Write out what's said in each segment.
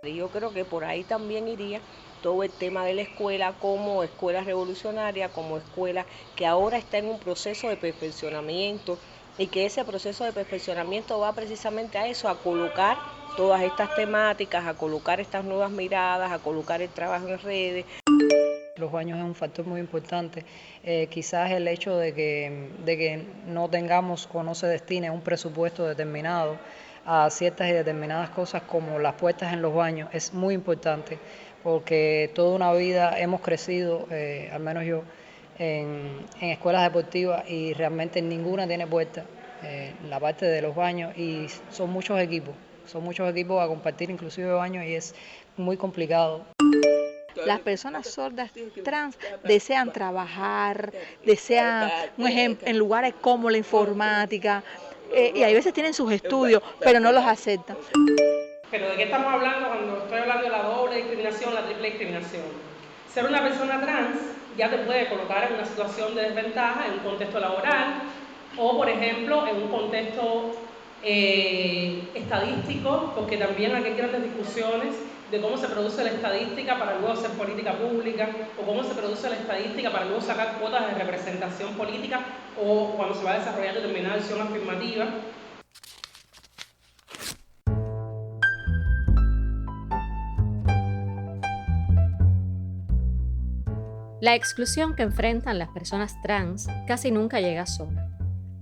Y yo creo que por ahí también iría todo el tema de la escuela como escuela revolucionaria, como escuela que ahora está en un proceso de perfeccionamiento y que ese proceso de perfeccionamiento va precisamente a eso, a colocar todas estas temáticas, a colocar estas nuevas miradas, a colocar el trabajo en redes. Los baños es un factor muy importante. Quizás el hecho de que no tengamos o no se destine un presupuesto determinado a ciertas y determinadas cosas como las puertas en los baños es muy importante porque toda una vida hemos crecido, al menos yo, en escuelas deportivas y realmente ninguna tiene puerta, la parte de los baños y son muchos equipos a compartir inclusive baños y es muy complicado. Las personas sordas trans desean trabajar, desean, un ejemplo, en lugares como la informática, y a veces tienen sus estudios, pero no los aceptan. Pero ¿de qué estamos hablando cuando estoy hablando de la doble discriminación, la triple discriminación? Ser una persona trans ya te puede colocar en una situación de desventaja en un contexto laboral o, por ejemplo, en un contexto estadístico, porque también aquí hay grandes discusiones de cómo se produce la estadística para luego hacer política pública o cómo se produce la estadística para luego sacar cuotas de representación política o cuando se va a desarrollar determinada acción afirmativa. La exclusión que enfrentan las personas trans casi nunca llega sola.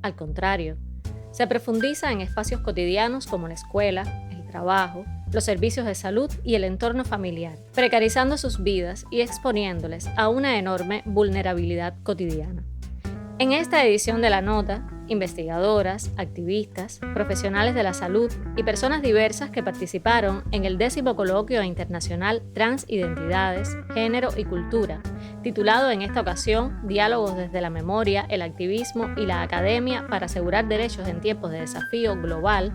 Al contrario, se profundiza en espacios cotidianos como la escuela, el trabajo, los servicios de salud y el entorno familiar, precarizando sus vidas y exponiéndoles a una enorme vulnerabilidad cotidiana. En esta edición de La Nota, investigadoras, activistas, profesionales de la salud y personas diversas que participaron en el 10º Coloquio Internacional Transidentidades, Género y Cultura, titulado en esta ocasión Diálogos desde la memoria, el activismo y la academia para asegurar derechos en tiempos de desafío global,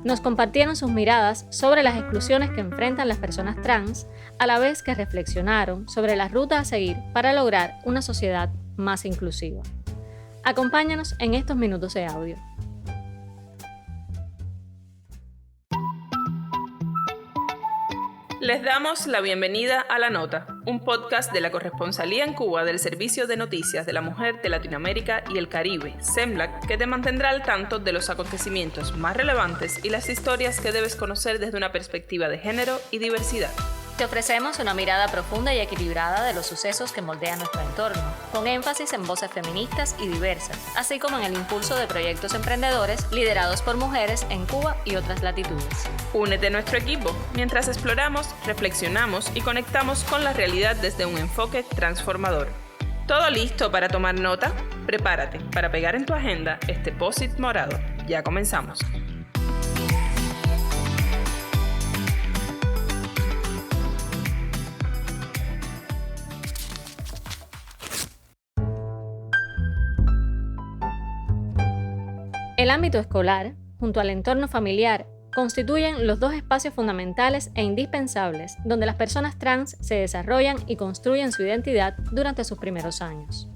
nos compartieron sus miradas sobre las exclusiones que enfrentan las personas trans, a la vez que reflexionaron sobre la ruta a seguir para lograr una sociedad más inclusiva. Acompáñanos en estos minutos de audio. Les damos la bienvenida a La Nota, un podcast de la corresponsalía en Cuba del Servicio de Noticias de la Mujer de Latinoamérica y el Caribe, SEMLAC, que te mantendrá al tanto de los acontecimientos más relevantes y las historias que debes conocer desde una perspectiva de género y diversidad. Te ofrecemos una mirada profunda y equilibrada de los sucesos que moldean nuestro entorno, con énfasis en voces feministas y diversas, así como en el impulso de proyectos emprendedores liderados por mujeres en Cuba y otras latitudes. Únete a nuestro equipo mientras exploramos, reflexionamos y conectamos con la realidad desde un enfoque transformador. ¿Todo listo para tomar nota? Prepárate para pegar en tu agenda este post-it morado. Ya comenzamos. El ámbito escolar, junto al entorno familiar, constituyen los dos espacios fundamentales e indispensables donde las personas trans se desarrollan y construyen su identidad durante sus primeros años.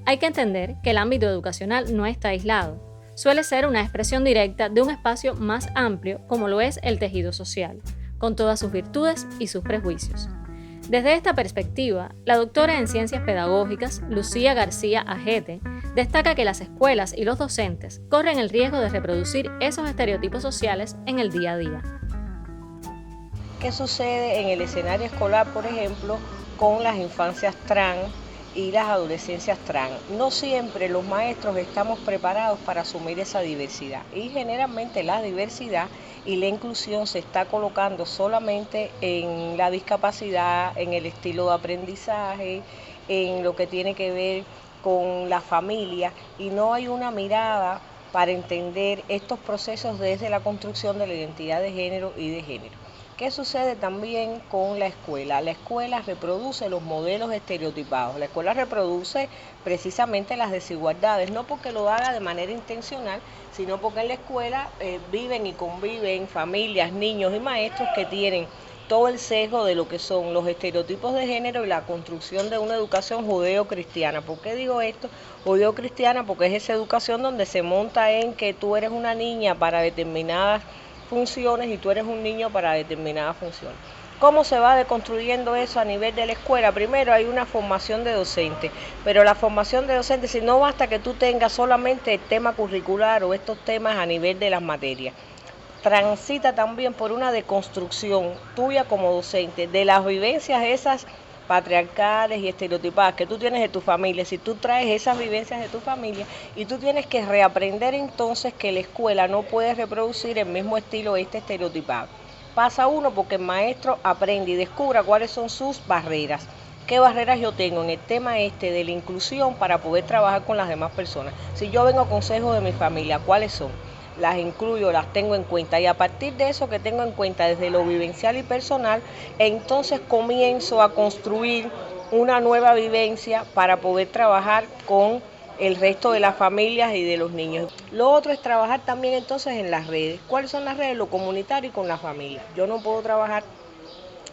Hay que entender que el ámbito educacional no está aislado, suele ser una expresión directa de un espacio más amplio como lo es el tejido social, con todas sus virtudes y sus prejuicios. Desde esta perspectiva, la doctora en Ciencias Pedagógicas, Lucía García Ajete, destaca que las escuelas y los docentes corren el riesgo de reproducir esos estereotipos sociales en el día a día. ¿Qué sucede en el escenario escolar, por ejemplo, con las infancias trans y las adolescencias trans? No siempre los maestros estamos preparados para asumir esa diversidad y generalmente la diversidad y la inclusión se está colocando solamente en la discapacidad, en el estilo de aprendizaje, en lo que tiene que ver con la familia y no hay una mirada para entender estos procesos desde la construcción de la identidad de género y de género. ¿Qué sucede también con la escuela? La escuela reproduce los modelos estereotipados, la escuela reproduce precisamente las desigualdades, no porque lo haga de manera intencional, sino porque en la escuela viven y conviven familias, niños y maestros que tienen todo el sesgo de lo que son los estereotipos de género y la construcción de una educación judeo-cristiana. ¿Por qué digo esto? Judeo-cristiana porque es esa educación donde se monta en que tú eres una niña para determinadas funciones y tú eres un niño para determinadas funciones. ¿Cómo se va deconstruyendo eso a nivel de la escuela? Primero hay una formación de docentes, pero la formación de docentes, si no basta que tú tengas solamente el tema curricular o estos temas a nivel de las materias, transita también por una deconstrucción tuya como docente de las vivencias esas patriarcales y estereotipadas que tú tienes de tu familia. Si tú traes esas vivencias de tu familia y tú tienes que reaprender entonces que la escuela no puede reproducir el mismo estilo estereotipado. Pasa uno porque el maestro aprende y descubra cuáles son sus barreras. ¿Qué barreras yo tengo en el tema de la inclusión para poder trabajar con las demás personas? Si yo vengo a consejos de mi familia, ¿cuáles son? Las incluyo, las tengo en cuenta y a partir de eso que tengo en cuenta desde lo vivencial y personal, entonces comienzo a construir una nueva vivencia para poder trabajar con el resto de las familias y de los niños. Lo otro es trabajar también entonces en las redes. ¿Cuáles son las redes? Lo comunitario y con la familia. Yo no puedo trabajar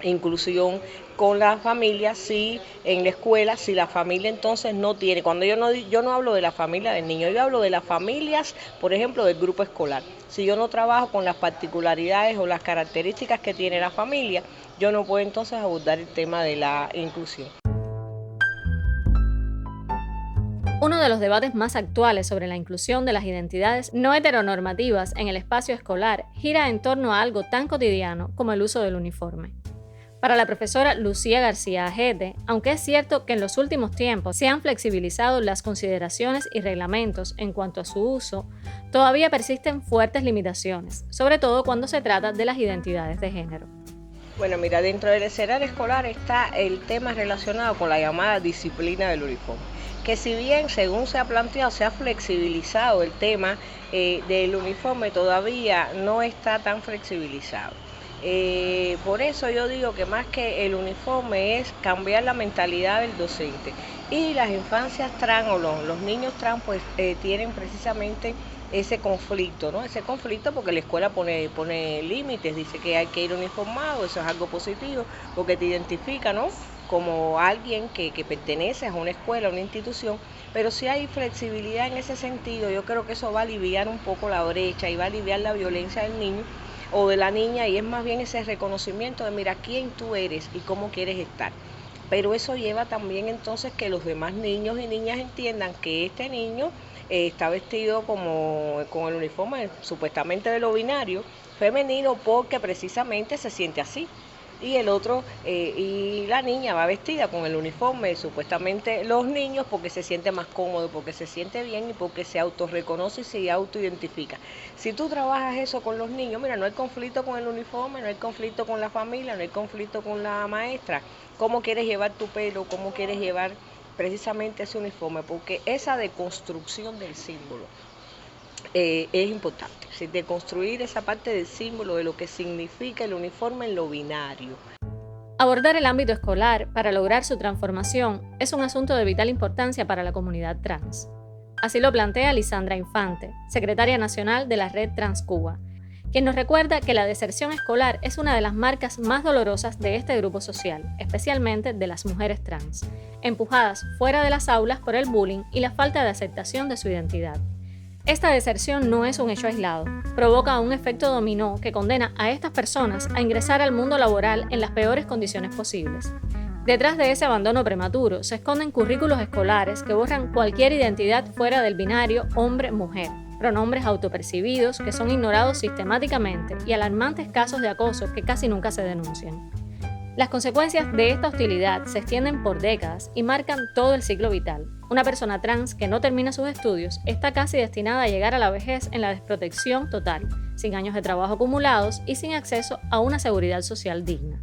inclusión con la familia si en la escuela, si la familia entonces no tiene, cuando yo no hablo de la familia del niño, yo hablo de las familias, por ejemplo, del grupo escolar. Si yo no trabajo con las particularidades o las características que tiene la familia, yo no puedo entonces abordar el tema de la inclusión. Uno de los debates más actuales sobre la inclusión de las identidades no heteronormativas en el espacio escolar gira en torno a algo tan cotidiano como el uso del uniforme. Para la profesora Lucía García Ajete, aunque es cierto que en los últimos tiempos se han flexibilizado las consideraciones y reglamentos en cuanto a su uso, todavía persisten fuertes limitaciones, sobre todo cuando se trata de las identidades de género. Bueno, mira, dentro del escenario escolar está el tema relacionado con la llamada disciplina del uniforme, que si bien según se ha planteado, se ha flexibilizado el tema del uniforme, todavía no está tan flexibilizado. Por eso yo digo que más que el uniforme es cambiar la mentalidad del docente. Y las infancias trans o los niños trans pues tienen precisamente ese conflicto, ¿no? Ese conflicto porque la escuela pone límites, dice que hay que ir uniformado, eso es algo positivo, porque te identifica, ¿no?, como alguien que pertenece a una escuela, a una institución, pero si hay flexibilidad en ese sentido, yo creo que eso va a aliviar un poco la brecha y va a aliviar la violencia del niño o de la niña, y es más bien ese reconocimiento de mira quién tú eres y cómo quieres estar. Pero eso lleva también entonces que los demás niños y niñas entiendan que este niño está vestido con el uniforme supuestamente de lo binario femenino porque precisamente se siente así. Y el otro, y la niña va vestida con el uniforme, supuestamente los niños, porque se siente más cómodo, porque se siente bien y porque se autorreconoce y se autoidentifica. Si tú trabajas eso con los niños, mira, no hay conflicto con el uniforme, no hay conflicto con la familia, no hay conflicto con la maestra. ¿Cómo quieres llevar tu pelo? ¿Cómo quieres llevar precisamente ese uniforme? Porque esa deconstrucción del símbolo es importante, de construir esa parte del símbolo de lo que significa el uniforme en lo binario. Abordar el ámbito escolar para lograr su transformación es un asunto de vital importancia para la comunidad trans. Así lo plantea Lisandra Infante, secretaria nacional de la Red Trans Cuba, quien nos recuerda que la deserción escolar es una de las marcas más dolorosas de este grupo social, especialmente de las mujeres trans, empujadas fuera de las aulas por el bullying y la falta de aceptación de su identidad. Esta deserción no es un hecho aislado, provoca un efecto dominó que condena a estas personas a ingresar al mundo laboral en las peores condiciones posibles. Detrás de ese abandono prematuro se esconden currículos escolares que borran cualquier identidad fuera del binario hombre-mujer, pronombres autopercibidos que son ignorados sistemáticamente y alarmantes casos de acoso que casi nunca se denuncian. Las consecuencias de esta hostilidad se extienden por décadas y marcan todo el ciclo vital. Una persona trans que no termina sus estudios está casi destinada a llegar a la vejez en la desprotección total, sin años de trabajo acumulados y sin acceso a una seguridad social digna.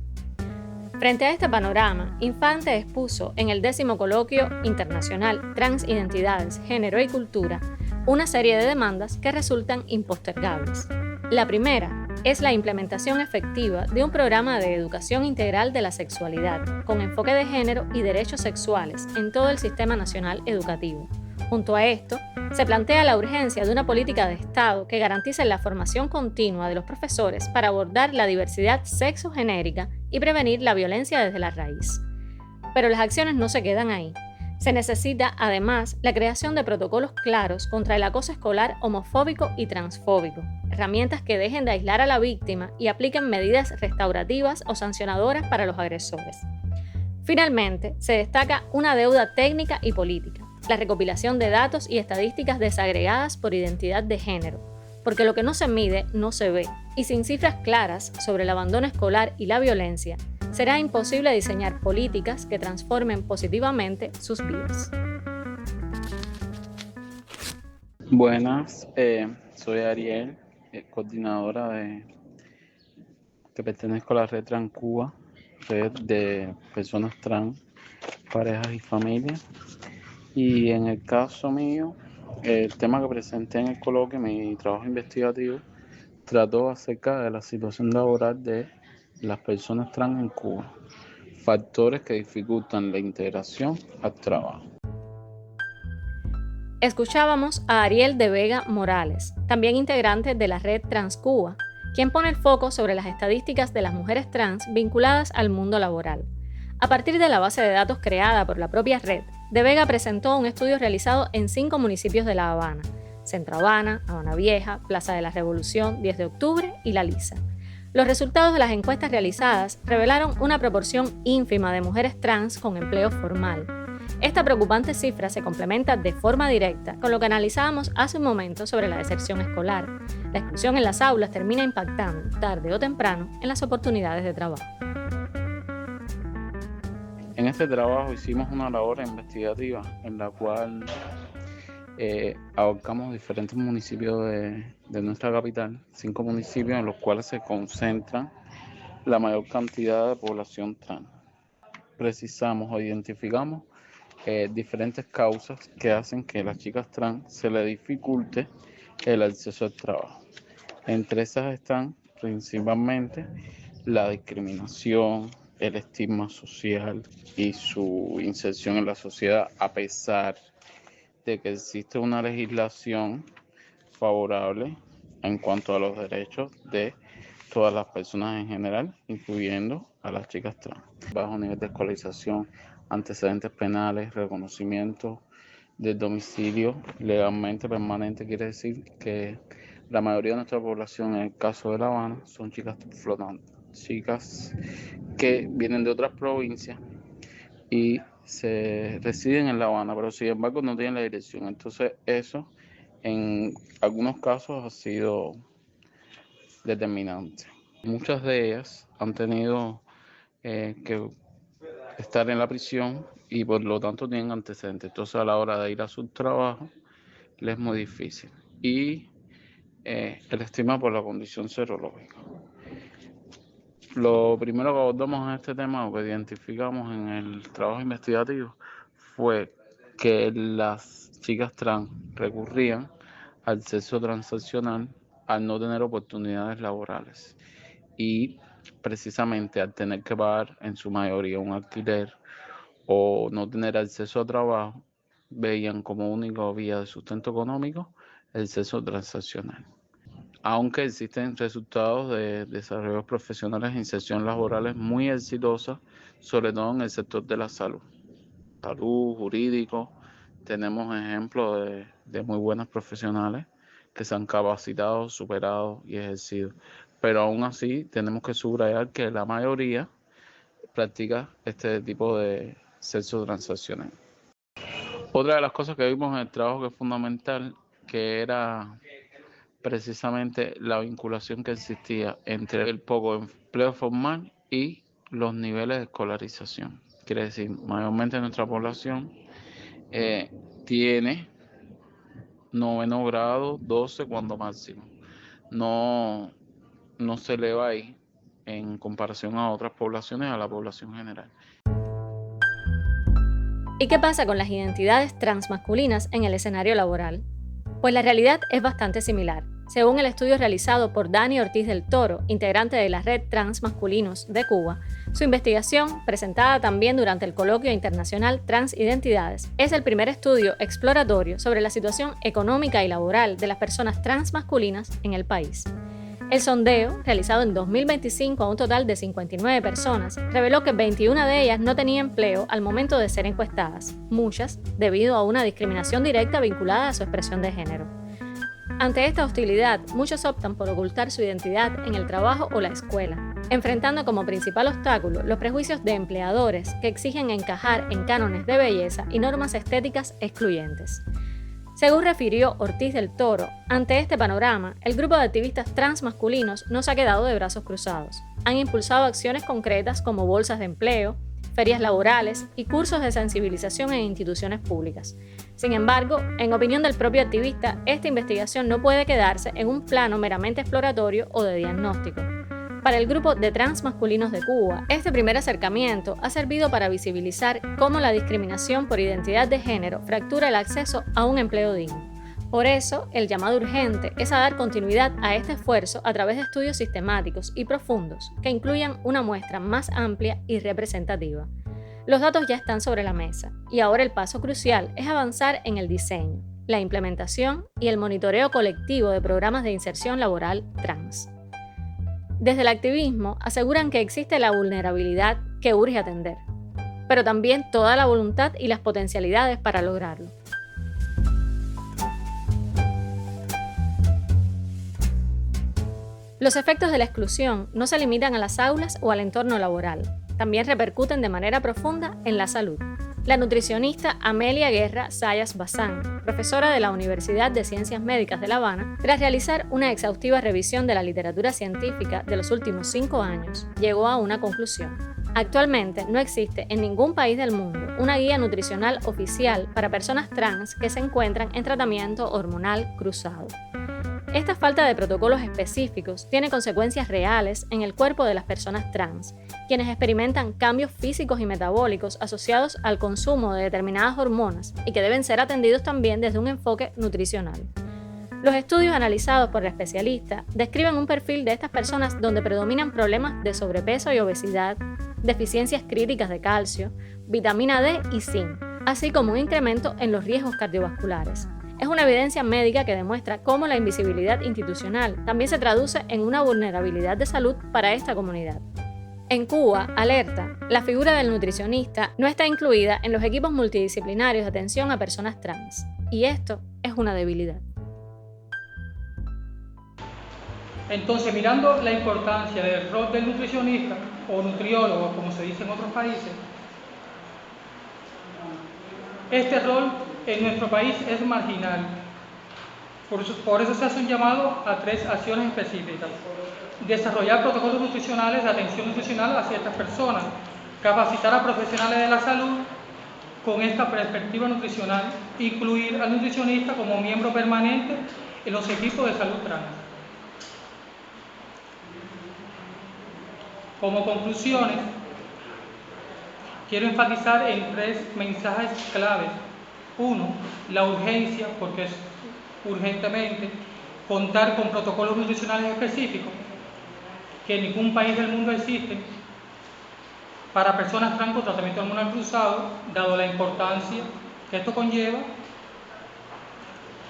Frente a este panorama, Infante expuso en el 10º Coloquio Internacional Transidentidades, Género y Cultura una serie de demandas que resultan impostergables. La primera es la implementación efectiva de un programa de educación integral de la sexualidad, con enfoque de género y derechos sexuales en todo el sistema nacional educativo. Junto a esto, se plantea la urgencia de una política de Estado que garantice la formación continua de los profesores para abordar la diversidad sexogenérica y prevenir la violencia desde la raíz. Pero las acciones no se quedan ahí. Se necesita, además, la creación de protocolos claros contra el acoso escolar homofóbico y transfóbico, herramientas que dejen de aislar a la víctima y apliquen medidas restaurativas o sancionadoras para los agresores. Finalmente, se destaca una deuda técnica y política, la recopilación de datos y estadísticas desagregadas por identidad de género, porque lo que no se mide no se ve, y sin cifras claras sobre el abandono escolar y la violencia, será imposible diseñar políticas que transformen positivamente sus vidas. Buenas, soy Ariel, coordinadora que pertenezco a la Red Trans Cuba, red de personas trans, parejas y familias. Y en el caso mío, el tema que presenté en el coloquio, mi trabajo investigativo, trató acerca de la situación laboral de las personas trans en Cuba, factores que dificultan la integración al trabajo. Escuchábamos a Ariel de Vega Morales, también integrante de la Red Trans Cuba, quien pone el foco sobre las estadísticas de las mujeres trans vinculadas al mundo laboral. A partir de la base de datos creada por la propia red, De Vega presentó un estudio realizado en 5 municipios de La Habana: Centro Habana, Habana Vieja, Plaza de la Revolución, 10 de octubre y La Lisa. Los resultados de las encuestas realizadas revelaron una proporción ínfima de mujeres trans con empleo formal. Esta preocupante cifra se complementa de forma directa con lo que analizábamos hace un momento sobre la deserción escolar. La exclusión en las aulas termina impactando, tarde o temprano, en las oportunidades de trabajo. En este trabajo hicimos una labor investigativa en la cual abarcamos diferentes municipios de nuestra capital, 5 municipios en los cuales se concentra la mayor cantidad de población trans. Precisamos o identificamos diferentes causas que hacen que a las chicas trans se les dificulte el acceso al trabajo. Entre esas están principalmente la discriminación, el estigma social y su inserción en la sociedad, a pesar de que existe una legislación favorable en cuanto a los derechos de todas las personas en general, incluyendo a las chicas trans. Bajo nivel de escolarización, antecedentes penales, reconocimiento del domicilio legalmente permanente, quiere decir que la mayoría de nuestra población, en el caso de La Habana, son chicas flotantes, chicas que vienen de otras provincias y se residen en La Habana, pero sin embargo no tienen la dirección. Entonces eso en algunos casos ha sido determinante. Muchas de ellas han tenido que estar en la prisión y por lo tanto tienen antecedentes. Entonces a la hora de ir a su trabajo les es muy difícil. Y el estigma por la condición serológica. Lo primero que abordamos en este tema, o que identificamos en el trabajo investigativo, fue que las chicas trans recurrían al sexo transaccional al no tener oportunidades laborales y precisamente al tener que pagar en su mayoría un alquiler o no tener acceso a trabajo, veían como única vía de sustento económico el sexo transaccional. Aunque existen resultados de desarrollos profesionales e inserción laborales muy exitosas, sobre todo en el sector de la salud, jurídico. Tenemos ejemplos de muy buenos profesionales que se han capacitado, superado y ejercido. Pero aún así tenemos que subrayar que la mayoría practica este tipo de sexo transaccional. Otra de las cosas que vimos en el trabajo que es fundamental, que era precisamente la vinculación que existía entre el poco empleo formal y los niveles de escolarización. Quiere decir, mayormente nuestra población tiene 9º grado, 12 cuando máximo. No se eleva ahí en comparación a otras poblaciones, a la población general. ¿Y qué pasa con las identidades transmasculinas en el escenario laboral? Pues la realidad es bastante similar. Según el estudio realizado por Dani Ortiz del Toro, integrante de la Red Trans Masculinos de Cuba, su investigación, presentada también durante el Coloquio Internacional Transidentidades, es el primer estudio exploratorio sobre la situación económica y laboral de las personas transmasculinas en el país. El sondeo, realizado en 2025 a un total de 59 personas, reveló que 21 de ellas no tenían empleo al momento de ser encuestadas, muchas debido a una discriminación directa vinculada a su expresión de género. Ante esta hostilidad, muchos optan por ocultar su identidad en el trabajo o la escuela, enfrentando como principal obstáculo los prejuicios de empleadores que exigen encajar en cánones de belleza y normas estéticas excluyentes. Según refirió Ortiz del Toro, ante este panorama, el grupo de activistas transmasculinos no se ha quedado de brazos cruzados. Han impulsado acciones concretas como bolsas de empleo, ferias laborales y cursos de sensibilización en instituciones públicas. Sin embargo, en opinión del propio activista, esta investigación no puede quedarse en un plano meramente exploratorio o de diagnóstico. Para el grupo de transmasculinos de Cuba, este primer acercamiento ha servido para visibilizar cómo la discriminación por identidad de género fractura el acceso a un empleo digno. Por eso, el llamado urgente es a dar continuidad a este esfuerzo a través de estudios sistemáticos y profundos que incluyan una muestra más amplia y representativa. Los datos ya están sobre la mesa y ahora el paso crucial es avanzar en el diseño, la implementación y el monitoreo colectivo de programas de inserción laboral trans. Desde el activismo aseguran que existe la vulnerabilidad que urge atender, pero también toda la voluntad y las potencialidades para lograrlo. Los efectos de la exclusión no se limitan a las aulas o al entorno laboral, también repercuten de manera profunda en la salud. La nutricionista Amelia Guerra Sayas Bazán, profesora de la Universidad de Ciencias Médicas de La Habana, tras realizar una exhaustiva revisión de la literatura científica de los últimos 5 años, llegó a una conclusión. Actualmente no existe en ningún país del mundo una guía nutricional oficial para personas trans que se encuentran en tratamiento hormonal cruzado. Esta falta de protocolos específicos tiene consecuencias reales en el cuerpo de las personas trans, quienes experimentan cambios físicos y metabólicos asociados al consumo de determinadas hormonas y que deben ser atendidos también desde un enfoque nutricional. Los estudios analizados por la especialista describen un perfil de estas personas donde predominan problemas de sobrepeso y obesidad, deficiencias críticas de calcio, vitamina D y zinc, así como un incremento en los riesgos cardiovasculares. Es una evidencia médica que demuestra cómo la invisibilidad institucional también se traduce en una vulnerabilidad de salud para esta comunidad. En Cuba, alerta, la figura del nutricionista no está incluida en los equipos multidisciplinarios de atención a personas trans, y esto es una debilidad. Entonces, mirando la importancia del rol del nutricionista o nutriólogo, como se dice en otros países, este rol en nuestro país es marginal. Por eso se hace un llamado a 3 acciones específicas. Desarrollar protocolos nutricionales de atención nutricional a ciertas personas, capacitar a profesionales de la salud con esta perspectiva nutricional, incluir al nutricionista como miembro permanente en los equipos de salud trans. Como conclusiones, quiero enfatizar en 3 mensajes claves. 1, la urgencia, porque es urgentemente contar con protocolos nutricionales específicos que en ningún país del mundo existen para personas trans con tratamiento hormonal cruzado, dado la importancia que esto conlleva,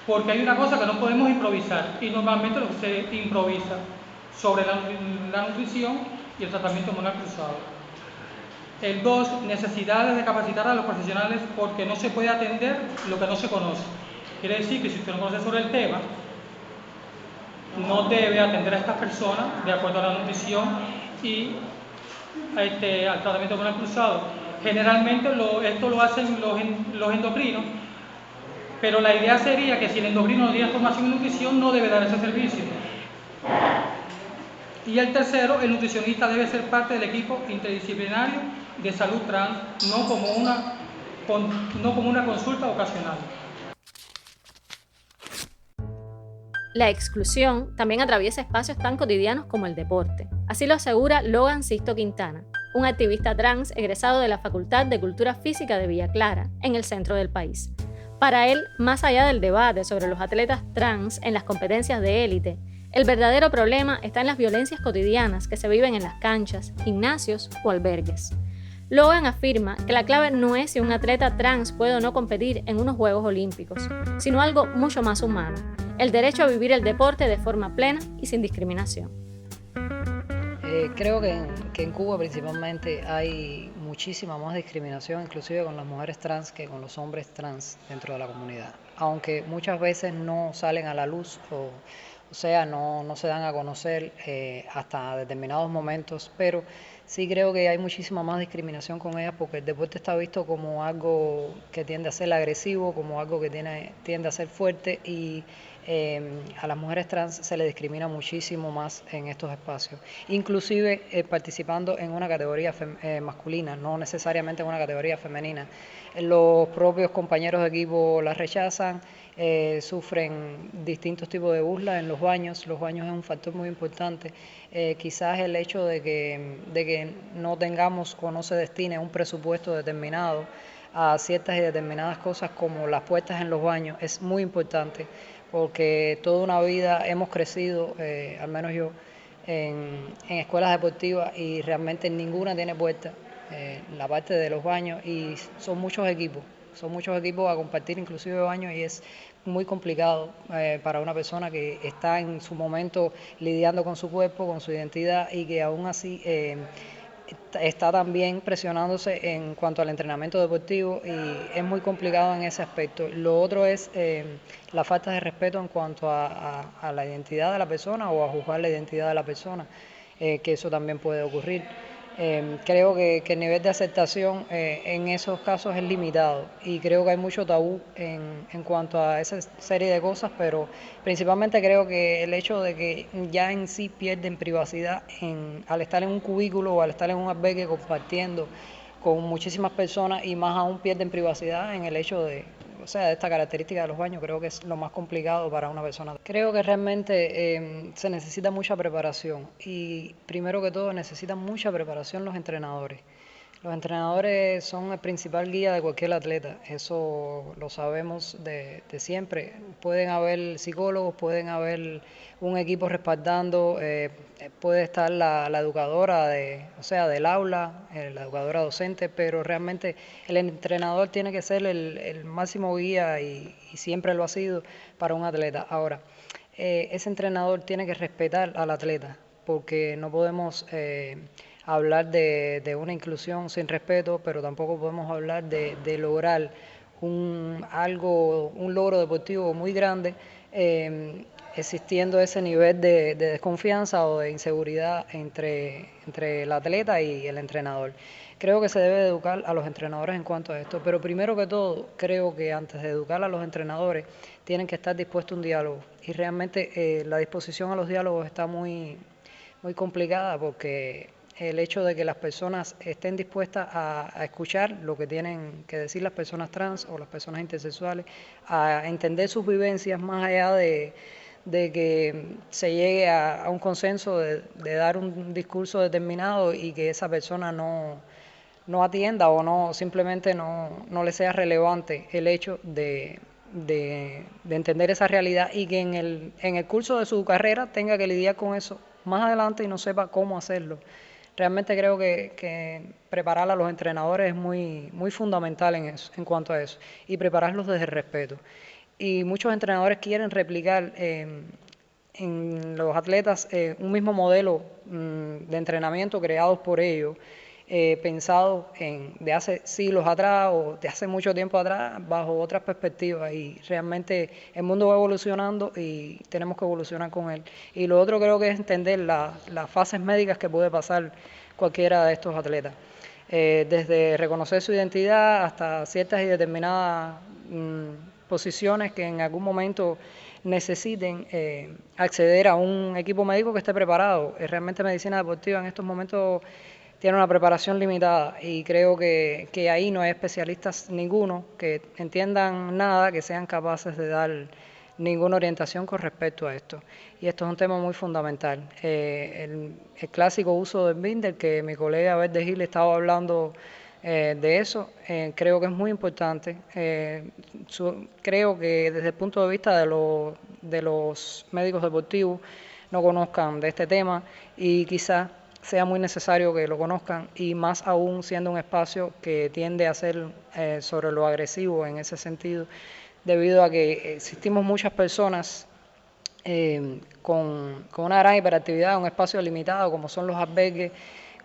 porque hay una cosa que no podemos improvisar, y normalmente lo que se improvisa sobre la nutrición y el tratamiento hormonal cruzado. El 2, necesidades de capacitar a los profesionales porque no se puede atender lo que no se conoce. Quiere decir que si usted no conoce sobre el tema, no debe atender a estas personas de acuerdo a la nutrición y al tratamiento hormonal cruzado. Generalmente esto lo hacen los endocrinos, pero la idea sería que si el endocrino no tiene formación en nutrición, no debe dar ese servicio. Y el tercero, el nutricionista debe ser parte del equipo interdisciplinario de salud trans, no como una consulta ocasional. La exclusión también atraviesa espacios tan cotidianos como el deporte. Así lo asegura Logan Sisto Quintana, un activista trans egresado de la Facultad de Cultura Física de Villa Clara, en el centro del país. Para él, más allá del debate sobre los atletas trans en las competencias de élite, el verdadero problema está en las violencias cotidianas que se viven en las canchas, gimnasios o albergues. Logan afirma que la clave no es si un atleta trans puede o no competir en unos Juegos Olímpicos, sino algo mucho más humano, el derecho a vivir el deporte de forma plena y sin discriminación. Creo que en Cuba principalmente hay muchísima más discriminación, inclusive con las mujeres trans que con los hombres trans dentro de la comunidad, aunque muchas veces no salen a la luz o sea, no se dan a conocer hasta determinados momentos, pero sí creo que hay muchísima más discriminación con ellas porque el deporte está visto como algo que tiende a ser agresivo, como algo que tiende a ser fuerte y a las mujeres trans se les discrimina muchísimo más en estos espacios, inclusive participando en una categoría masculina, no necesariamente en una categoría femenina. Los propios compañeros de equipo las rechazan, sufren distintos tipos de burlas en los baños es un factor muy importante. Quizás el hecho de que no tengamos o no se destine un presupuesto determinado a ciertas y determinadas cosas como las puertas en los baños es muy importante porque toda una vida hemos crecido, al menos yo, en escuelas deportivas y realmente ninguna tiene puerta, la parte de los baños y son muchos equipos a compartir inclusive baños y es muy complicado para una persona que está en su momento lidiando con su cuerpo, con su identidad y que aún así está también presionándose en cuanto al entrenamiento deportivo y es muy complicado en ese aspecto. Lo otro es la falta de respeto en cuanto a la identidad de la persona o a juzgar la identidad de la persona, que eso también puede ocurrir. Creo que el nivel de aceptación en esos casos es limitado y creo que hay mucho tabú en cuanto a esa serie de cosas, pero principalmente creo que el hecho de que ya en sí pierden privacidad al estar en un cubículo o al estar en un albergue compartiendo con muchísimas personas y más aún pierden privacidad en el hecho de esta característica de los baños, creo que es lo más complicado para una persona. Creo que realmente se necesita mucha preparación y primero que todo necesitan mucha preparación los entrenadores. Los entrenadores son el principal guía de cualquier atleta, eso lo sabemos de siempre. Pueden haber psicólogos, pueden haber un equipo respaldando, puede estar la educadora del aula, la educadora docente, pero realmente el entrenador tiene que ser el máximo guía y siempre lo ha sido para un atleta. Ahora, ese entrenador tiene que respetar al atleta porque no podemos hablar de una inclusión sin respeto, pero tampoco podemos hablar de lograr un logro deportivo muy grande existiendo ese nivel de desconfianza o de inseguridad entre el atleta y el entrenador. Creo que se debe educar a los entrenadores en cuanto a esto, pero primero que todo, creo que antes de educar a los entrenadores tienen que estar dispuestos a un diálogo y realmente la disposición a los diálogos está muy complicada porque el hecho de que las personas estén dispuestas a escuchar lo que tienen que decir las personas trans o las personas intersexuales, a entender sus vivencias más allá de que se llegue a un consenso de dar un discurso determinado y que esa persona no atienda o simplemente no le sea relevante el hecho de entender esa realidad y que en el curso de su carrera tenga que lidiar con eso más adelante y no sepa cómo hacerlo. Realmente creo que preparar a los entrenadores es muy fundamental en cuanto a eso y prepararlos desde el respeto. Y muchos entrenadores quieren replicar en los atletas un mismo modelo de entrenamiento creados por ellos, pensados de hace siglos atrás o de hace mucho tiempo atrás bajo otras perspectivas y realmente el mundo va evolucionando y tenemos que evolucionar con él. Y lo otro creo que es entender las fases médicas que puede pasar cualquiera de estos atletas, desde reconocer su identidad hasta ciertas y determinadas posiciones que en algún momento necesiten acceder a un equipo médico que esté preparado. Realmente medicina deportiva en estos momentos tiene una preparación limitada y creo que ahí no hay especialistas ninguno que entiendan nada, que sean capaces de dar ninguna orientación con respecto a esto. Y esto es un tema muy fundamental. El clásico uso del binder, que mi colega Verde Gil estaba hablando de eso, creo que es muy importante. Creo que desde el punto de vista de los médicos deportivos no conozcan de este tema y quizás sea muy necesario que lo conozcan y más aún siendo un espacio que tiende a ser sobre lo agresivo en ese sentido, debido a que existimos muchas personas con una gran hiperactividad, un espacio limitado, como son los albergues,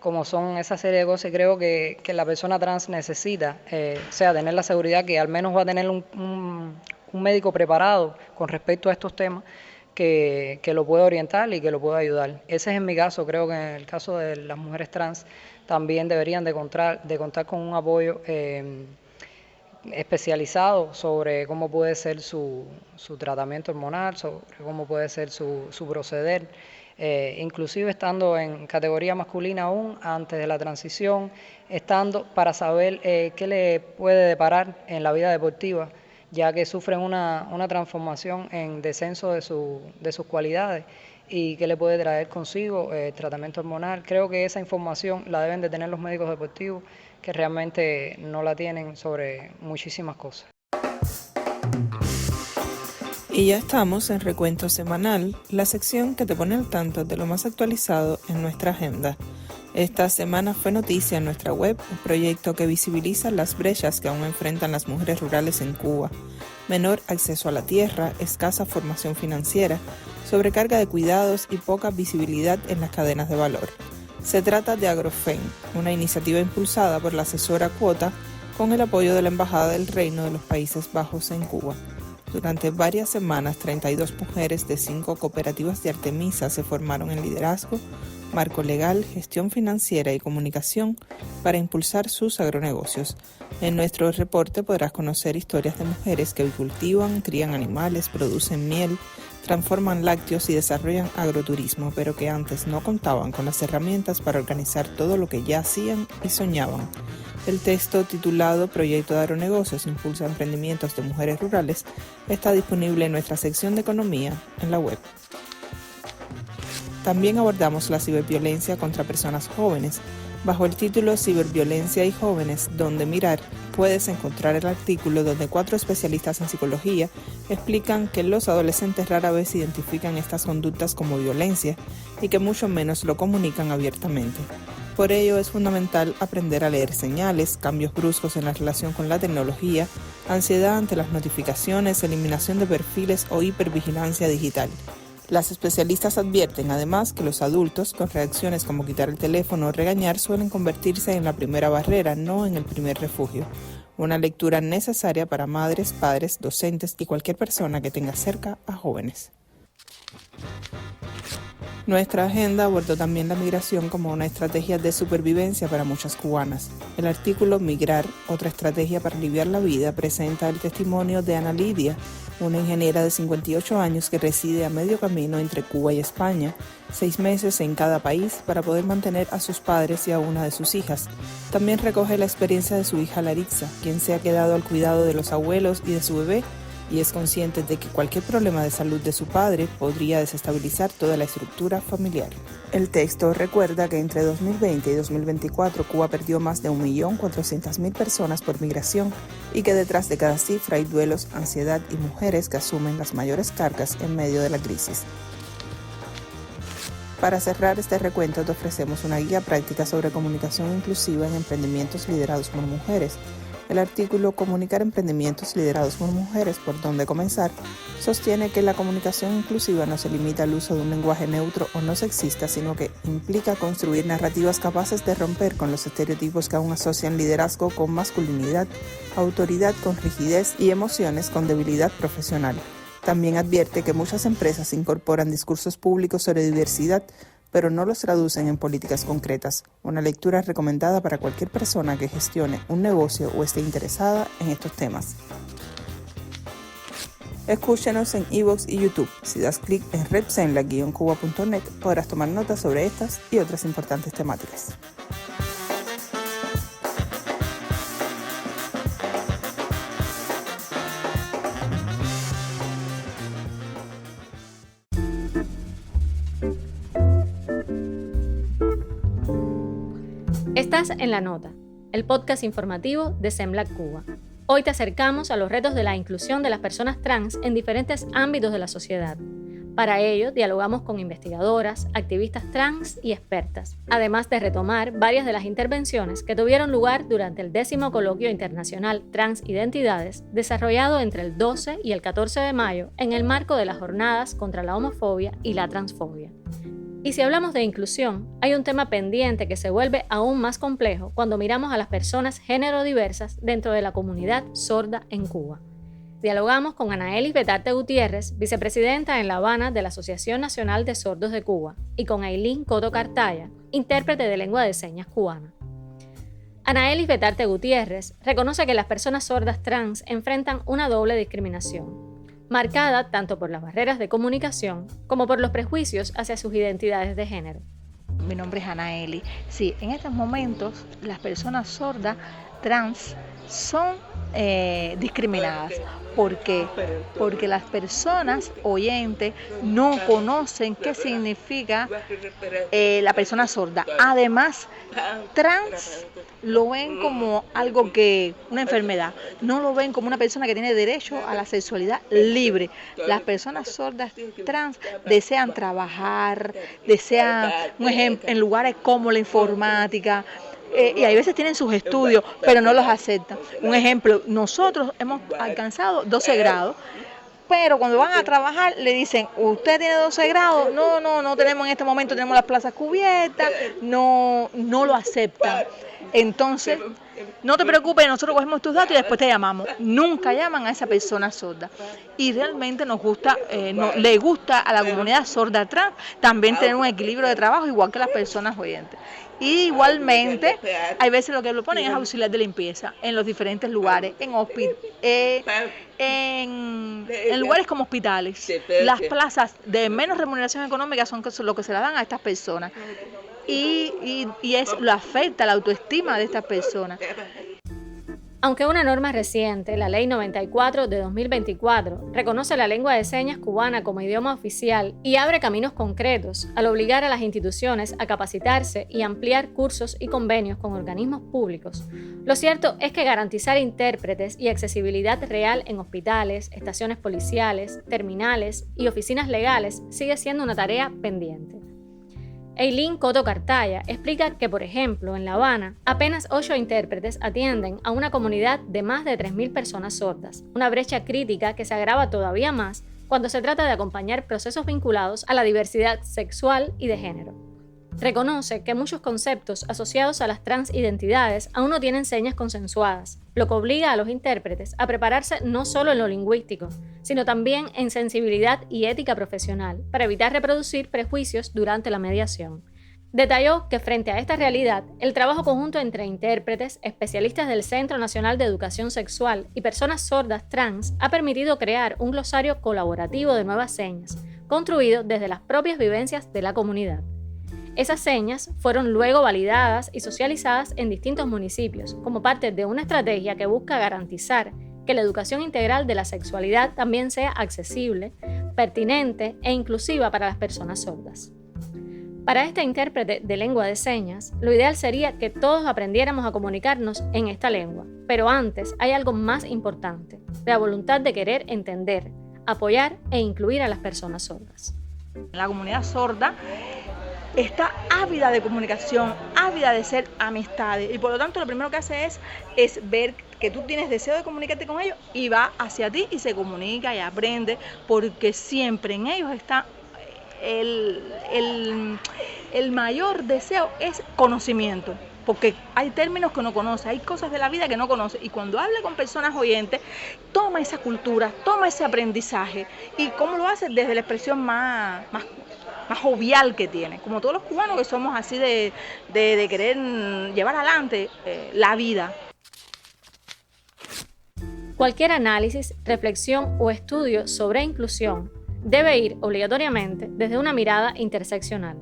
como son esa serie de cosas. Creo que la persona trans necesita, tener la seguridad que al menos va a tener un médico preparado con respecto a estos temas, que lo pueda orientar y que lo pueda ayudar. Ese es en mi caso. Creo que en el caso de las mujeres trans también deberían de contar con un apoyo especializado sobre cómo puede ser su tratamiento hormonal, sobre cómo puede ser su proceder, inclusive estando en categoría masculina aún, antes de la transición, estando para saber qué le puede deparar en la vida deportiva, ya que sufren una transformación en descenso de sus cualidades y qué le puede traer consigo tratamiento hormonal. Creo que esa información la deben de tener los médicos deportivos, que realmente no la tienen sobre muchísimas cosas. Y ya estamos en Recuento Semanal, la sección que te pone al tanto de lo más actualizado en nuestra agenda. Esta semana fue noticia en nuestra web un proyecto que visibiliza las brechas que aún enfrentan las mujeres rurales en Cuba: menor acceso a la tierra, escasa formación financiera, sobrecarga de cuidados y poca visibilidad en las cadenas de valor. Se trata de AgroFem, una iniciativa impulsada por la asesora Cuota con el apoyo de la Embajada del Reino de los Países Bajos en Cuba. Durante varias semanas, 32 mujeres de 5 cooperativas de Artemisa se formaron en liderazgo, marco legal, gestión financiera y comunicación para impulsar sus agronegocios. En nuestro reporte podrás conocer historias de mujeres que cultivan, crían animales, producen miel, transforman lácteos y desarrollan agroturismo, pero que antes no contaban con las herramientas para organizar todo lo que ya hacían y soñaban. El texto, titulado Proyecto de Agronegocios impulsa emprendimientos de mujeres rurales, está disponible en nuestra sección de economía en la web. También abordamos la ciberviolencia contra personas jóvenes. Bajo el título Ciberviolencia y jóvenes, ¿dónde mirar?, puedes encontrar el artículo donde 4 especialistas en psicología explican que los adolescentes rara vez identifican estas conductas como violencia y que mucho menos lo comunican abiertamente. Por ello es fundamental aprender a leer señales, cambios bruscos en la relación con la tecnología, ansiedad ante las notificaciones, eliminación de perfiles o hipervigilancia digital. Las especialistas advierten además que los adultos, con reacciones como quitar el teléfono o regañar, suelen convertirse en la primera barrera, no en el primer refugio. Una lectura necesaria para madres, padres, docentes y cualquier persona que tenga cerca a jóvenes. Nuestra agenda abordó también la migración como una estrategia de supervivencia para muchas cubanas. El artículo Migrar, otra estrategia para aliviar la vida, presenta el testimonio de Ana Lidia, una ingeniera de 58 años que reside a medio camino entre Cuba y España, 6 meses en cada país para poder mantener a sus padres y a una de sus hijas. También recoge la experiencia de su hija Laritza, quien se ha quedado al cuidado de los abuelos y de su bebé, y es consciente de que cualquier problema de salud de su padre podría desestabilizar toda la estructura familiar. El texto recuerda que entre 2020 y 2024 Cuba perdió más de 1.400.000 personas por migración y que detrás de cada cifra hay duelos, ansiedad y mujeres que asumen las mayores cargas en medio de la crisis. Para cerrar este recuento te ofrecemos una guía práctica sobre comunicación inclusiva en emprendimientos liderados por mujeres. El artículo Comunicar emprendimientos liderados por mujeres, por dónde comenzar, sostiene que la comunicación inclusiva no se limita al uso de un lenguaje neutro o no sexista, sino que implica construir narrativas capaces de romper con los estereotipos que aún asocian liderazgo con masculinidad, autoridad con rigidez y emociones con debilidad profesional. También advierte que muchas empresas incorporan discursos públicos sobre diversidad, pero no los traducen en políticas concretas. Una lectura recomendada para cualquier persona que gestione un negocio o esté interesada en estos temas. Escúchenos en iVoox y YouTube. Si das clic en redzenla-cuba.net podrás tomar notas sobre estas y otras importantes temáticas. Estás en La Nota, el podcast informativo de SEMLAC Cuba. Hoy te acercamos a los retos de la inclusión de las personas trans en diferentes ámbitos de la sociedad. Para ello, dialogamos con investigadoras, activistas trans y expertas, además de retomar varias de las intervenciones que tuvieron lugar durante el 10º Coloquio Internacional Transidentidades, desarrollado entre el 12 y el 14 de mayo en el marco de las jornadas contra la homofobia y la transfobia. Y si hablamos de inclusión, hay un tema pendiente que se vuelve aún más complejo cuando miramos a las personas género diversas dentro de la comunidad sorda en Cuba. Dialogamos con Anaelis Betarte Gutiérrez, vicepresidenta en La Habana de la Asociación Nacional de Sordos de Cuba, y con Ailín Coto Cartaya, intérprete de lengua de señas cubana. Anaelis Betarte Gutiérrez reconoce que las personas sordas trans enfrentan una doble discriminación, marcada tanto por las barreras de comunicación como por los prejuicios hacia sus identidades de género. Mi nombre es Anaelis. Sí, en estos momentos las personas sordas trans son discriminadas. ¿Por qué? Porque las personas oyentes no conocen qué significa la persona sorda. Además, trans lo ven como algo una enfermedad. No lo ven como una persona que tiene derecho a la sexualidad libre. Las personas sordas trans desean trabajar, desean, un ejemplo, en lugares como la informática, y a veces tienen sus estudios, pero no los aceptan. Un ejemplo, nosotros hemos alcanzado 12 grados, pero cuando van a trabajar le dicen, ¿usted tiene 12 grados? No tenemos en este momento, tenemos las plazas cubiertas, no lo aceptan. Entonces, no te preocupes, nosotros cogemos tus datos y después te llamamos. Nunca llaman a esa persona sorda. Y realmente le gusta a la comunidad sorda trans también tener un equilibrio de trabajo igual que las personas oyentes. Y igualmente, hay veces lo que lo ponen es auxiliar de limpieza en los diferentes lugares, en lugares como hospitales. Las plazas de menos remuneración económica son lo que se la dan a estas personas. Y lo afecta la autoestima de estas personas. Aunque una norma reciente, la Ley 94 de 2024, reconoce la lengua de señas cubana como idioma oficial y abre caminos concretos al obligar a las instituciones a capacitarse y ampliar cursos y convenios con organismos públicos, lo cierto es que garantizar intérpretes y accesibilidad real en hospitales, estaciones policiales, terminales y oficinas legales sigue siendo una tarea pendiente. Ailín Coto Cartaya explica que, por ejemplo, en La Habana, apenas 8 intérpretes atienden a una comunidad de más de 3.000 personas sordas, una brecha crítica que se agrava todavía más cuando se trata de acompañar procesos vinculados a la diversidad sexual y de género. Reconoce que muchos conceptos asociados a las transidentidades aún no tienen señas consensuadas, lo que obliga a los intérpretes a prepararse no solo en lo lingüístico, sino también en sensibilidad y ética profesional para evitar reproducir prejuicios durante la mediación. Detalló que frente a esta realidad, el trabajo conjunto entre intérpretes, especialistas del Centro Nacional de Educación Sexual y personas sordas trans ha permitido crear un glosario colaborativo de nuevas señas, construido desde las propias vivencias de la comunidad. Esas señas fueron luego validadas y socializadas en distintos municipios como parte de una estrategia que busca garantizar que la educación integral de la sexualidad también sea accesible, pertinente e inclusiva para las personas sordas. Para este intérprete de lengua de señas, lo ideal sería que todos aprendiéramos a comunicarnos en esta lengua, pero antes hay algo más importante, la voluntad de querer entender, apoyar e incluir a las personas sordas. La comunidad sorda está ávida de comunicación, ávida de ser amistades, y por lo tanto lo primero que hace es ver que tú tienes deseo de comunicarte con ellos y va hacia ti y se comunica y aprende, porque siempre en ellos está el mayor deseo es conocimiento, porque hay términos que no conoce, hay cosas de la vida que no conoce, y cuando habla con personas oyentes, toma esa cultura, toma ese aprendizaje, y cómo lo hace desde la expresión más jovial que tiene, como todos los cubanos que somos así de querer llevar adelante la vida. Cualquier análisis, reflexión o estudio sobre inclusión debe ir obligatoriamente desde una mirada interseccional.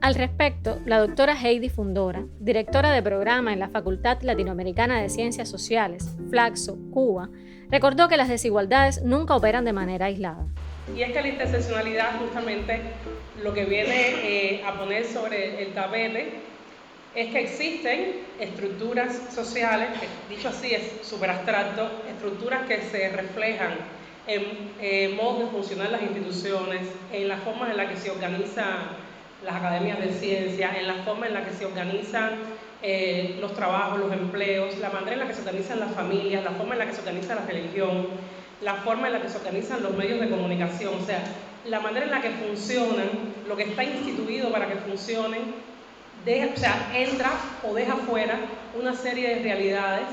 Al respecto, la doctora Heidi Fundora, directora de programa en la Facultad Latinoamericana de Ciencias Sociales, Flaxo, Cuba, recordó que las desigualdades nunca operan de manera aislada. Y es que la interseccionalidad justamente lo que viene a poner sobre el tapete es que existen estructuras sociales, que dicho así es súper abstracto, estructuras que se reflejan en modos de funcionar las instituciones, en la forma en la que se organizan las academias de ciencia, en la forma en la que se organizan los trabajos, los empleos, la manera en la que se organizan las familias, la forma en la que se organiza la religión, la forma en la que se organizan los medios de comunicación, o sea, la manera en la que funcionan, lo que está instituido para que funcionen, entra o deja fuera una serie de realidades,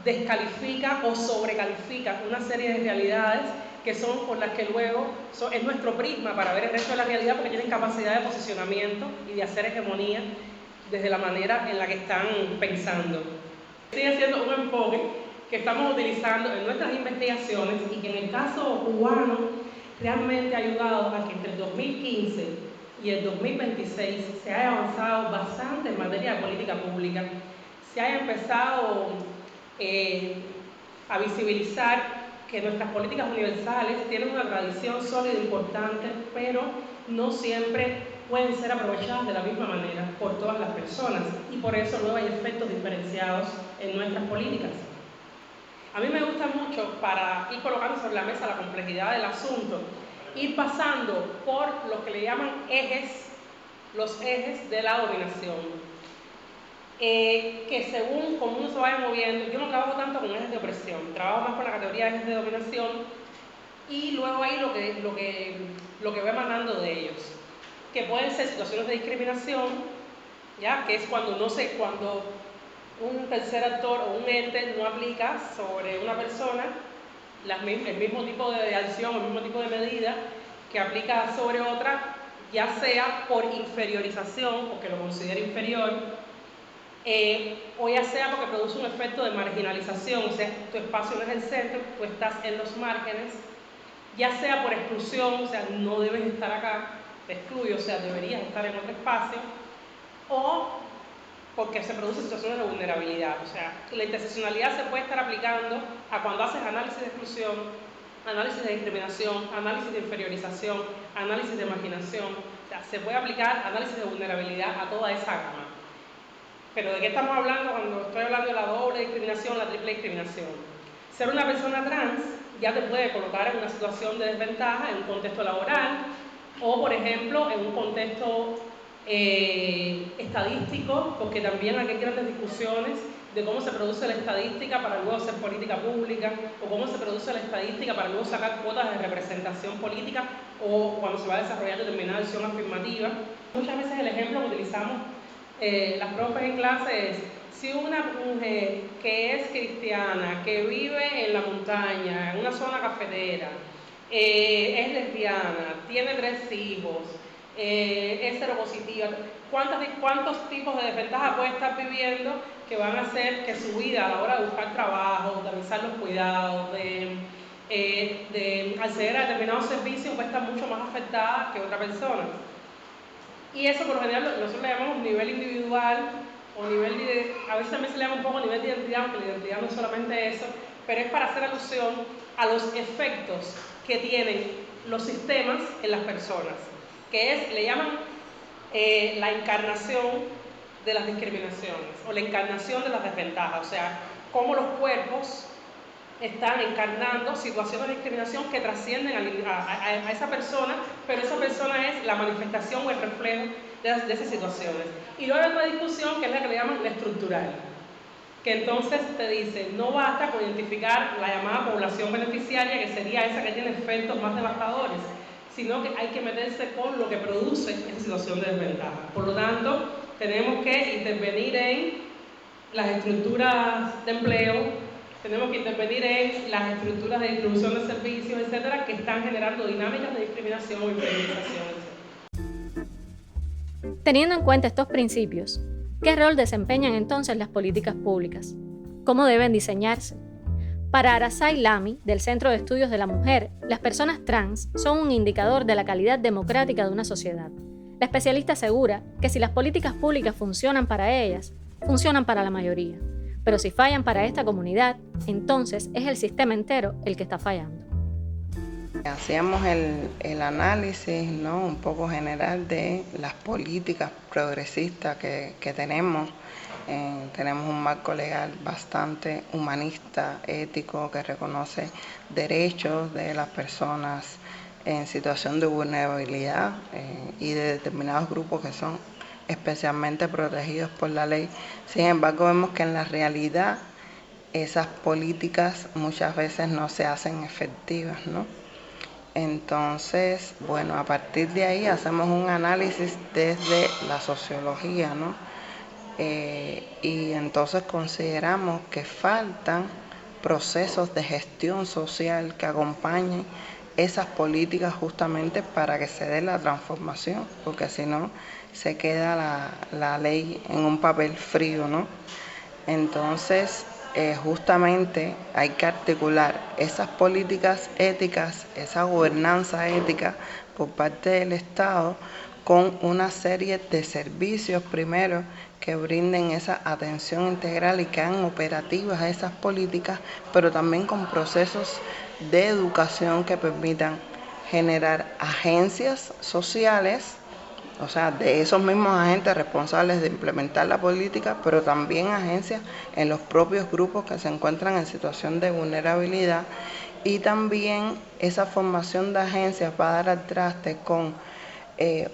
descalifica o sobrecalifica una serie de realidades que son por las que luego es nuestro prisma para ver el resto de la realidad, porque tienen capacidad de posicionamiento y de hacer hegemonía desde la manera en la que están pensando. Sigue siendo un enfoque que estamos utilizando en nuestras investigaciones y que en el caso cubano realmente ha ayudado a que entre el 2015 y el 2026 se haya avanzado bastante en materia de política pública, se haya empezado a visibilizar que nuestras políticas universales tienen una tradición sólida e importante, pero no siempre pueden ser aprovechadas de la misma manera por todas las personas y por eso luego hay efectos diferenciados en nuestras políticas. A mí me gusta mucho, para ir colocando sobre la mesa la complejidad del asunto, ir pasando por lo que le llaman los ejes de la dominación. Que según como uno se vaya moviendo, yo no trabajo tanto con ejes de opresión, trabajo más con la categoría de ejes de dominación y luego ahí lo que va emanando de ellos, que pueden ser situaciones de discriminación, ¿ya? Que es cuando un tercer actor o un ente no aplica sobre una persona el mismo tipo de acción, el mismo tipo de medida que aplica sobre otra, ya sea por inferiorización, porque lo considera inferior, o ya sea porque produce un efecto de marginalización, o sea, tu espacio no es el centro, tú estás en los márgenes, ya sea por exclusión, o sea, no debes estar acá, te excluyo, o sea, deberías estar en otro espacio, o porque se producen situaciones de vulnerabilidad, o sea, la interseccionalidad se puede estar aplicando a cuando haces análisis de exclusión, análisis de discriminación, análisis de inferiorización, análisis de marginación, o sea, se puede aplicar análisis de vulnerabilidad a toda esa gama. Pero ¿de qué estamos hablando cuando estoy hablando de la doble discriminación, la triple discriminación? Ser una persona trans ya te puede colocar en una situación de desventaja en un contexto laboral o, por ejemplo, en un contexto estadístico, porque también aquí hay grandes discusiones de cómo se produce la estadística para luego hacer política pública o cómo se produce la estadística para luego sacar cuotas de representación política o cuando se va a desarrollar determinada acción afirmativa. Muchas veces el ejemplo que utilizamos las profes en clase es: si una mujer que es cristiana, que vive en la montaña, en una zona cafetera, es lesbiana, tiene 3 hijos, es seropositiva, ¿cuántos tipos de desventajas puede estar viviendo que van a hacer que su vida a la hora de buscar trabajo, de realizar los cuidados, de acceder a determinados servicios va a estar mucho más afectada que otra persona? Y eso por lo general nosotros le llamamos nivel individual o a veces también se le llama un poco nivel de identidad, aunque la identidad no es solamente eso, pero es para hacer alusión a los efectos que tienen los sistemas en las personas, que le llaman la encarnación de las discriminaciones o la encarnación de las desventajas, o sea, cómo los cuerpos están encarnando situaciones de discriminación que trascienden a esa persona, pero esa persona es la manifestación o el reflejo de esas situaciones. Y luego hay otra discusión que es la que le llaman la estructural, que entonces te dice, no basta con identificar la llamada población beneficiaria, que sería esa que tiene efectos más devastadores, sino que hay que meterse con lo que produce esa situación de desventaja. Por lo tanto, tenemos que intervenir en las estructuras de empleo, tenemos que intervenir en las estructuras de distribución de servicios, etcétera, que están generando dinámicas de discriminación o inferiorización, etcétera. Teniendo en cuenta estos principios, ¿qué rol desempeñan entonces las políticas públicas? ¿Cómo deben diseñarse? Para Arasai Lami, del Centro de Estudios de la Mujer, las personas trans son un indicador de la calidad democrática de una sociedad. La especialista asegura que si las políticas públicas funcionan para ellas, funcionan para la mayoría. Pero si fallan para esta comunidad, entonces es el sistema entero el que está fallando. Hacíamos el análisis, ¿no?, un poco general de las políticas progresistas que tenemos tenemos un marco legal bastante humanista, ético, que reconoce derechos de las personas en situación de vulnerabilidad y de determinados grupos que son especialmente protegidos por la ley. Sin embargo, vemos que en la realidad esas políticas muchas veces no se hacen efectivas, ¿no? Entonces, bueno, a partir de ahí hacemos un análisis desde la sociología, ¿no? Y entonces consideramos que faltan procesos de gestión social que acompañen esas políticas justamente para que se dé la transformación, porque si no se queda la ley en un papel frío, ¿no? Entonces, justamente hay que articular esas políticas éticas, esa gobernanza ética por parte del Estado con una serie de servicios primero que brinden esa atención integral y que hagan operativas a esas políticas, pero también con procesos de educación que permitan generar agencias sociales, o sea, de esos mismos agentes responsables de implementar la política, pero también agencias en los propios grupos que se encuentran en situación de vulnerabilidad, y también esa formación de agencias va a dar al traste con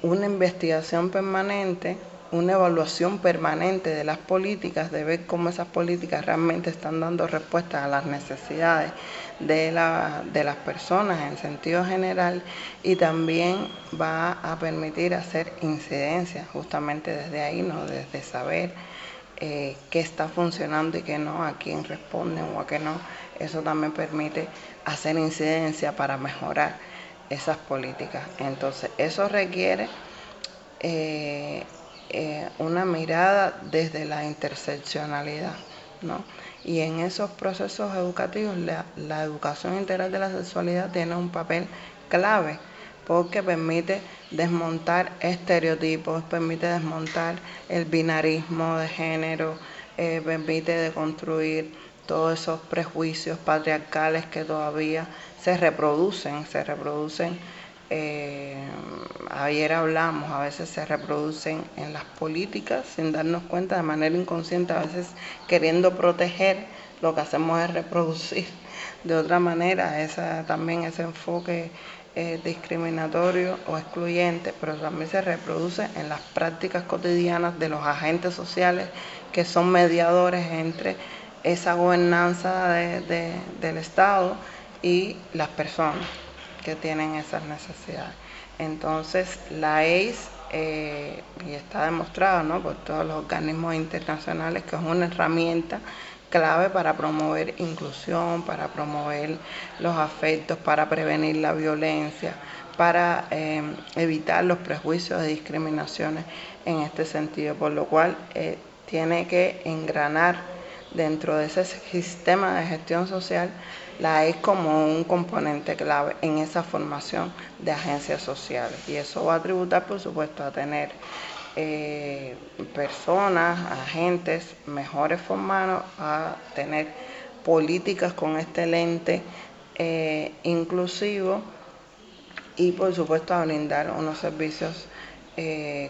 una investigación permanente, una evaluación permanente de las políticas, de ver cómo esas políticas realmente están dando respuesta a las necesidades de las personas en sentido general, y también va a permitir hacer incidencias justamente desde ahí, ¿no? Desde saber qué está funcionando y qué no, a quién responden o a qué no. Eso también permite hacer incidencia para mejorar esas políticas. Entonces, eso requiere una mirada desde la interseccionalidad, ¿no? Y en esos procesos educativos, la educación integral de la sexualidad tiene un papel clave, porque permite desmontar estereotipos, permite desmontar el binarismo de género, permite deconstruir todos esos prejuicios patriarcales que todavía se reproducen. Ayer hablamos, a veces se reproducen en las políticas sin darnos cuenta, de manera inconsciente, a veces queriendo proteger, lo que hacemos es reproducir de otra manera también ese enfoque discriminatorio o excluyente, pero también se reproduce en las prácticas cotidianas de los agentes sociales que son mediadores entre esa gobernanza del Estado y las personas que tienen esas necesidades. Entonces, la ACE, y está demostrado, ¿no?, por todos los organismos internacionales, que es una herramienta clave para promover inclusión, para promover los afectos, para prevenir la violencia, para evitar los prejuicios y discriminaciones en este sentido, por lo cual tiene que engranar dentro de ese sistema de gestión social la ACE como un componente clave en esa formación de agencias sociales, y eso va a tributar, por supuesto, a tener personas, agentes mejores formados, a tener políticas con este lente inclusivo, y por supuesto a brindar unos servicios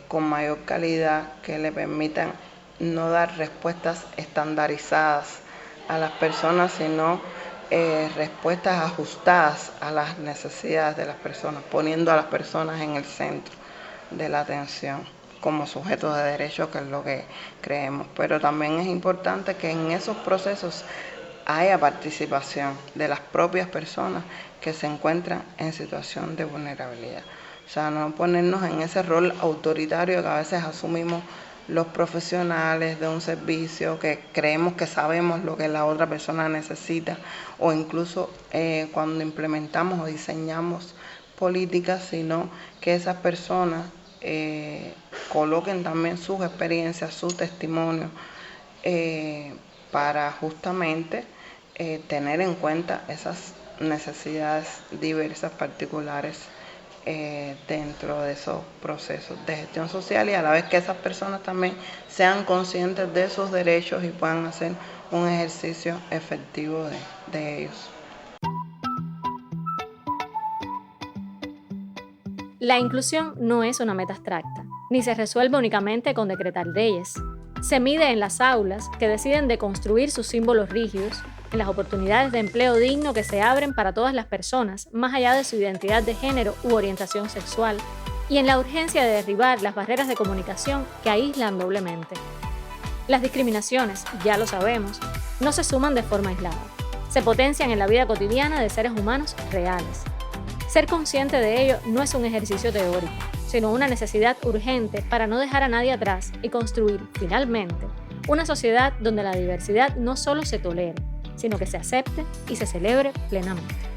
con mayor calidad que le permitan no dar respuestas estandarizadas a las personas, sino respuestas ajustadas a las necesidades de las personas, poniendo a las personas en el centro de la atención como sujetos de derecho, que es lo que creemos. Pero también es importante que en esos procesos haya participación de las propias personas que se encuentran en situación de vulnerabilidad. O sea, no ponernos en ese rol autoritario que a veces asumimos los profesionales de un servicio, que creemos que sabemos lo que la otra persona necesita, o incluso cuando implementamos o diseñamos políticas, sino que esas personas coloquen también sus experiencias, su testimonio, para justamente tener en cuenta esas necesidades diversas, particulares, dentro de esos procesos de gestión social, y a la vez que esas personas también sean conscientes de sus derechos y puedan hacer un ejercicio efectivo de ellos. La inclusión no es una meta abstracta, ni se resuelve únicamente con decretar leyes. Se mide en las aulas, que deciden deconstruir sus símbolos rígidos, en las oportunidades de empleo digno que se abren para todas las personas, más allá de su identidad de género u orientación sexual, y en la urgencia de derribar las barreras de comunicación que aíslan doblemente. Las discriminaciones, ya lo sabemos, no se suman de forma aislada. Se potencian en la vida cotidiana de seres humanos reales. Ser consciente de ello no es un ejercicio teórico, sino una necesidad urgente para no dejar a nadie atrás y construir, finalmente, una sociedad donde la diversidad no solo se tolere, sino que se acepte y se celebre plenamente.